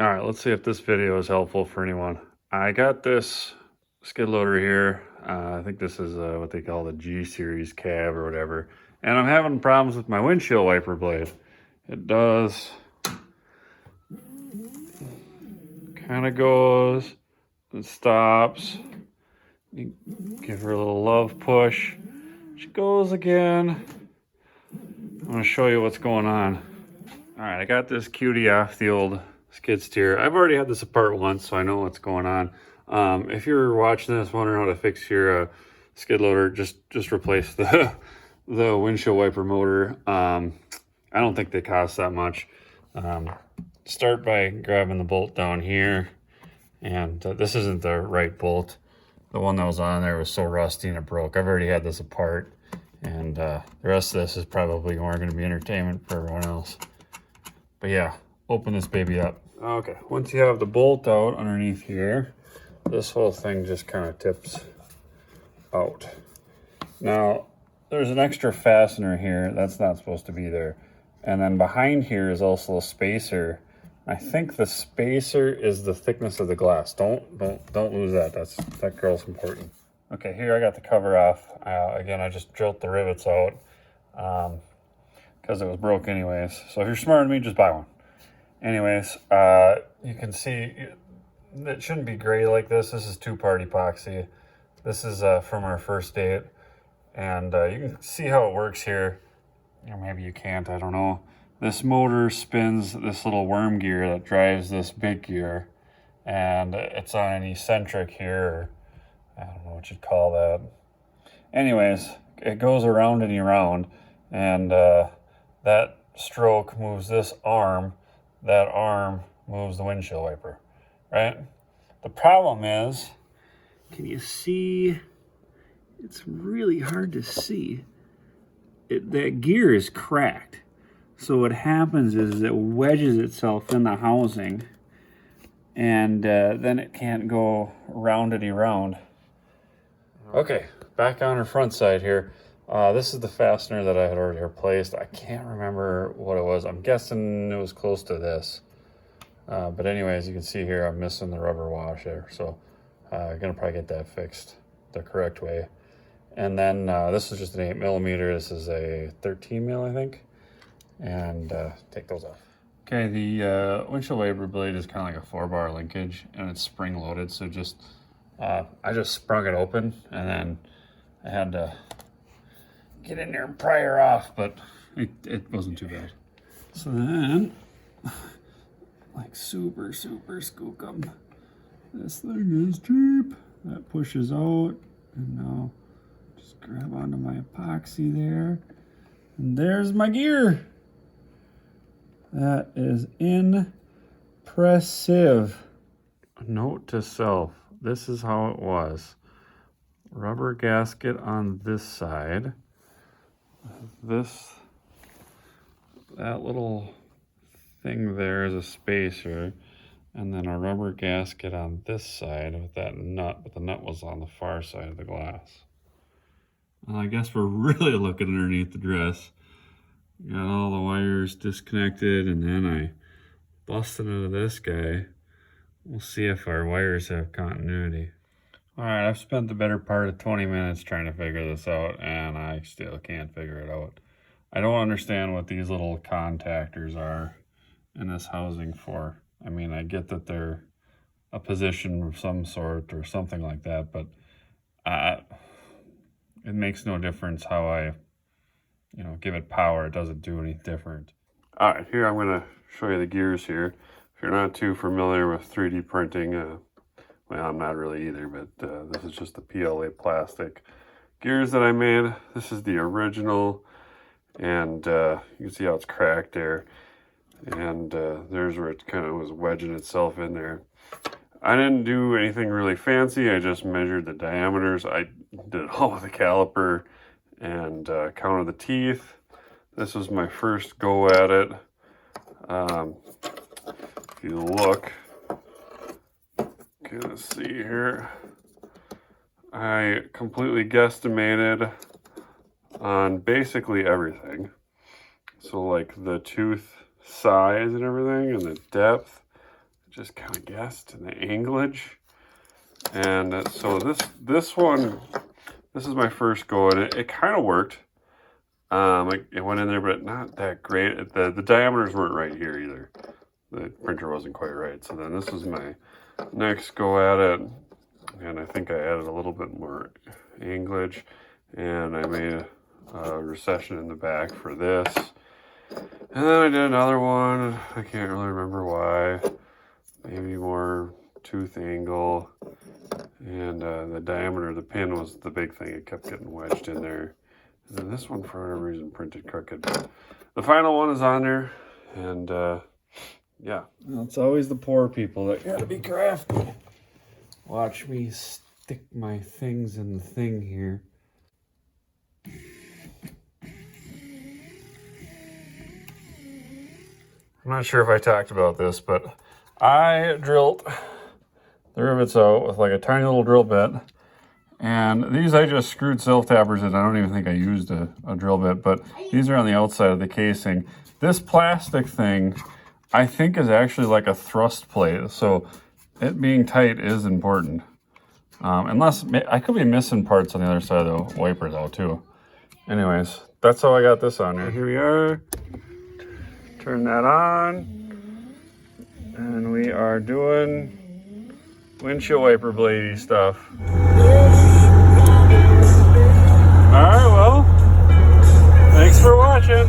All right, let's see if this video is helpful for anyone. I got this skid loader here. I think this is what they call the G series cab or whatever. And I'm having problems with my windshield wiper blade. It does kind of goes and stops. You give her a little love push. She goes again. I'm going to show you what's going on. All right, I got this cutie off the old skid steer. I've already had this apart once, so I know what's going on. If you're watching this, wondering how to fix your skid loader, just replace the the windshield wiper motor. I don't think they cost that much. Start by grabbing the bolt down here, and this isn't the right bolt. The one that was on there was so rusty and it broke. I've already had this apart, and the rest of this is probably more going to be entertainment for everyone else. But yeah, open this baby up. Okay, once you have the bolt out underneath here, this whole thing just kind of tips out. Now, there's an extra fastener here. That's not supposed to be there. And then behind here is also a spacer. I think the spacer is the thickness of the glass. Don't lose that. That girl's important. Okay, here I got the cover off. Again, I just drilled the rivets out because it was broke anyways. So if you're smarter than me, just buy one. Anyways, you can see it shouldn't be gray like this. This is two-part epoxy. This is from our first date. And you can see how it works here. Or maybe you can't, I don't know. This motor spins this little worm gear that drives this big gear. And it's on an eccentric here. I don't know what you'd call that. Anyways, it goes around and around. And that stroke moves this arm. That arm moves the windshield wiper, right? The problem is, can you see? It's really hard to see. That gear is cracked. So what happens is it wedges itself in the housing, and then it can't go roundity round. Okay, back on our front side here. This is the fastener that I had already replaced. I can't remember what it was. I'm guessing it was close to this. But anyways, you can see here I'm missing the rubber wash there. So I'm gonna probably get that fixed the correct way. And then this is just an 8mm. This is a 13mm, I think. And take those off. Okay, the windshield wiper blade is kind of like a 4-bar linkage, and it's spring loaded. So just I just sprung it open, and then I had to get in there and pry her off, but it wasn't too bad. So then, like super skookum. This thing is cheap. That pushes out, and now just grab onto my epoxy there. And there's my gear. That is impressive. A note to self. This is how it was. Rubber gasket on this side. That little thing there is a spacer. And then a rubber gasket on this side with that nut, but the nut was on the far side of the glass. Well, I guess we're really looking underneath the dress. Got all the wires disconnected, and then I busted into this guy. We'll see if our wires have continuity. All right, I've spent the better part of 20 minutes trying to figure this out, and I still can't figure it out. I don't understand what these little contactors are in this housing for. I mean, I get that they're a position of some sort or something like that, but it makes no difference how I give it power. It doesn't do any different. All right, here I'm going to show you the gears here. If you're not too familiar with 3D printing, well, I'm not really either, but this is just the PLA plastic gears that I made. This is the original, and you can see how it's cracked there. And there's where it kind of was wedging itself in there. I didn't do anything really fancy. I just measured the diameters. I did it all with a caliper and counted the teeth. This was my first go at it. If you look, gonna see here, I completely guesstimated on basically everything. So like the tooth size and everything, and the depth, just kind of guessed in the anglage. And so this one, this is my first go, and it kind of worked. It went in there, but not that great. The diameters weren't right here either. The printer wasn't quite right. So then this was my next go at it, and I think I added a little bit more anglage, and I made a recession in the back for this. And then I did another one. I can't really remember why. Maybe more tooth angle. And the diameter of the pin was the big thing. It kept getting wedged in there. And then this one, for whatever reason, printed crooked. But the final one is on there. And yeah. Well, it's always the poor people that gotta be crafty. Watch me stick my things in the thing here. I'm not sure if I talked about this, but I drilled the rivets out with like a tiny little drill bit. And these I just screwed self-tappers in. I don't even think I used a drill bit, but these are on the outside of the casing. This plastic thing, I think, is actually like a thrust plate. So it being tight is important. Unless, I could be missing parts on the other side of the wiper though too. Anyways, that's how I got this on here. Here we are. Turn that on, and we are doing windshield wiper bladey stuff. All right, well, thanks for watching.